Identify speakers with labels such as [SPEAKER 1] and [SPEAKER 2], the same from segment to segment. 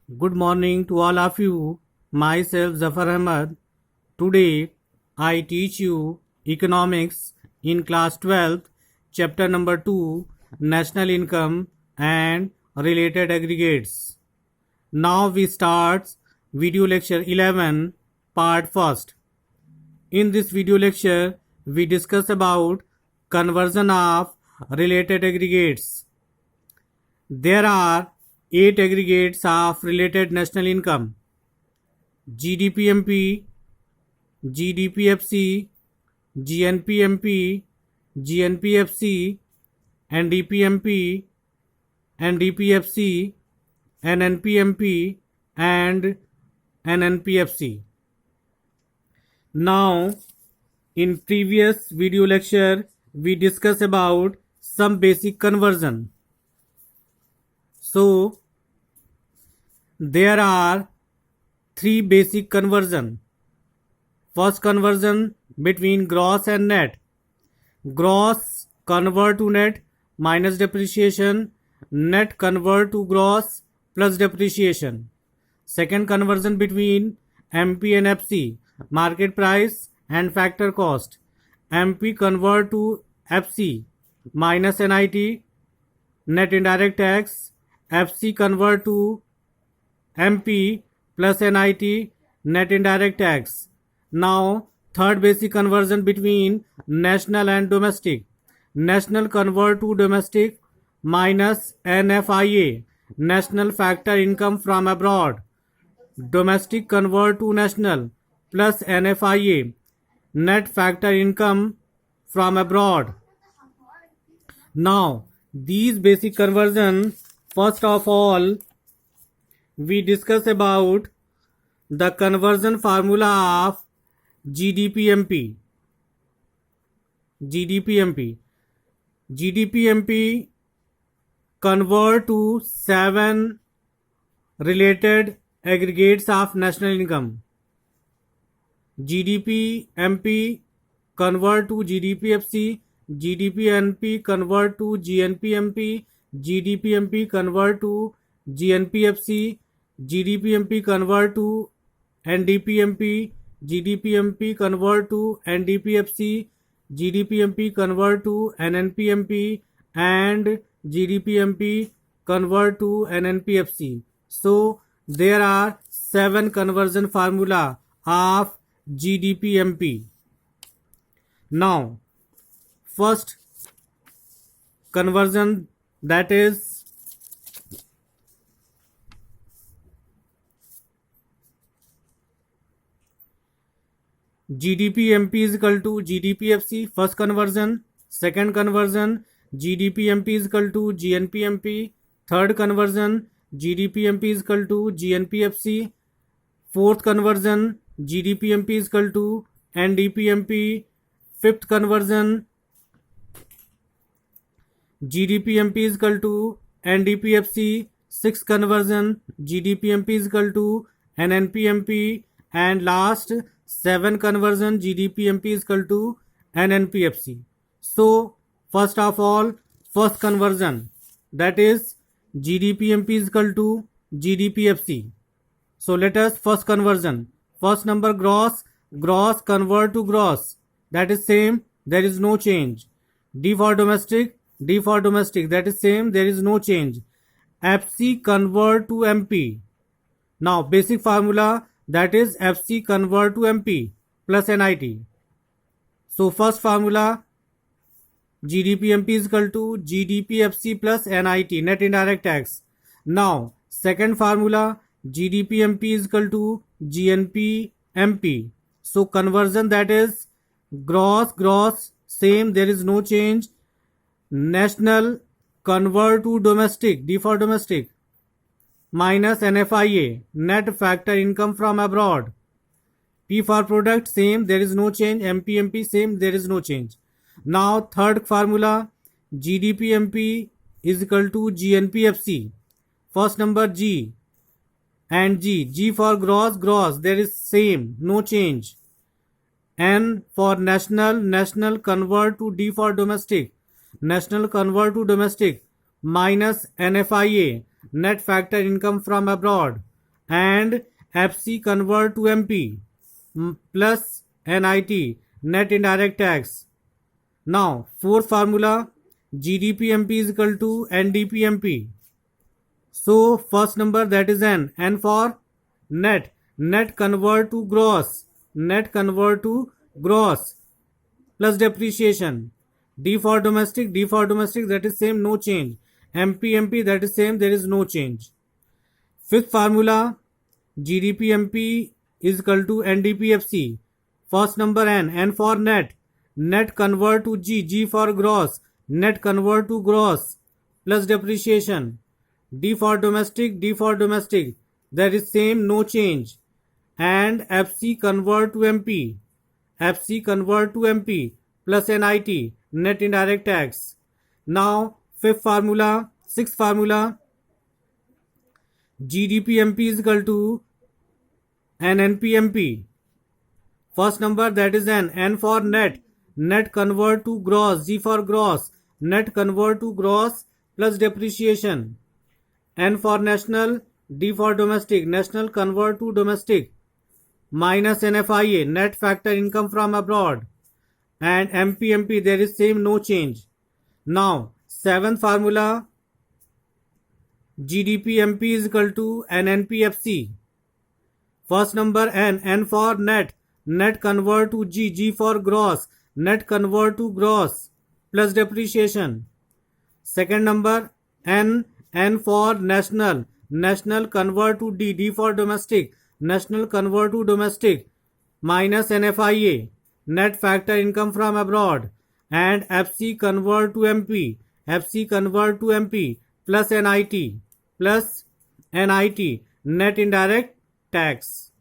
[SPEAKER 1] Good morning to all of you. Myself Zafar Ahmad. Today I teach you economics in class 12th, chapter number 2, national income and related aggregates. Now we start video lecture 11, part 1st. In this video lecture we discuss about conversion of related aggregates. There are 8 aggregates of related national income: GDPMP, GDPFC, GNPMP, GNPFC, NDPMP, NDPFC, NNPMP, and NNPFC. Now, in previous video lecture, we discussed about some basic conversion. So, there are 3 basic conversion. First conversion between gross and net. Gross convert to net minus depreciation. Net convert to gross plus depreciation. Second conversion between MP and FC. Market price and factor cost. MP convert to FC minus NIT. Net indirect tax. FC convert to MP plus NIT, net indirect tax. Now, third basic conversion between national and domestic. National convert to domestic minus NFIA, national factor income from abroad. Domestic convert to national plus NFIA, net factor income from abroad. Now, these basic conversion, first of all, we discuss about the conversion formula of GDPMP. GDPMP convert to 7 related aggregates of national income. GDPMP convert to GDPFC, GDPNP convert to GNPMP, GDPMP convert to GNPFC, GDPMP convert to NDPMP, GDPMP convert to NDPFC, GDPMP convert to NNPMP, and GDPMP convert to NNPFC. So there are 7 conversion formula of GDPMP. Now, first conversion, that is GDPMP is equal to GDPFC, first conversion. Second conversion, GDPMP is equal to GNPMP. Third conversion, GDPMP is equal to GNPFC. Fourth conversion, GDPMP is equal to NDPMP. Fifth conversion, GDPMP is equal to NDPFC. Sixth conversion, GDPMP is equal to NNPMP. And last 7 conversion, GDPMP is equal to NNPFC. So, first of all, first conversion, that is GDPMP is equal to GDPFC. So, let us first conversion. First number gross convert to gross. That is same, there is no change. D for domestic, that is same, there is no change. FC convert to MP. Now, basic formula, that is FC convert to MP plus NIT. So, first formula, GDPMP is equal to GDPFC plus NIT, net indirect tax. Now, second formula, GDPMP is equal to GNPMP. So, conversion, that is gross, same, there is no change. National convert to domestic, D for domestic, minus NFIA, net factor income from abroad. P for product, same, there is no change. MPMP, same, there is no change. Now, third formula, GDPMP is equal to GNPFC. First number G and G for gross, there is same, no change. N for national convert to D for domestic, national convert to domestic, minus NFIA, net factor income from abroad. and FC convert to MP plus NIT, net indirect tax. Now fourth formula, GDP MP is equal to NDP MP. So first number, that is N for net, net convert to gross, net convert to gross plus depreciation. D for domestic, that is same, no change. MP that is same, there is no change. Fifth formula, GDP MP is equal to NDP FC. First number N for net, net convert to G for gross, net convert to gross plus depreciation. D for domestic, there is same, no change. And FC convert to MP, plus NIT, net indirect tax. Now sixth formula, GDP MP is equal to NNP MP. First number, that is N for net, net convert to gross, G for gross, net convert to gross plus depreciation. N for national, D for domestic, national convert to domestic minus NFIA, net factor income from abroad, and MP there is same, no change. Now seventh formula, GDP MP is equal to NNPFC. First number N for net, net convert to G for gross, net convert to gross plus depreciation. Second number N for national, national convert to D for domestic, national convert to domestic minus NFIA, net factor income from abroad, and FC convert to MP, plus NIT, net indirect tax.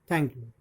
[SPEAKER 1] Thank you.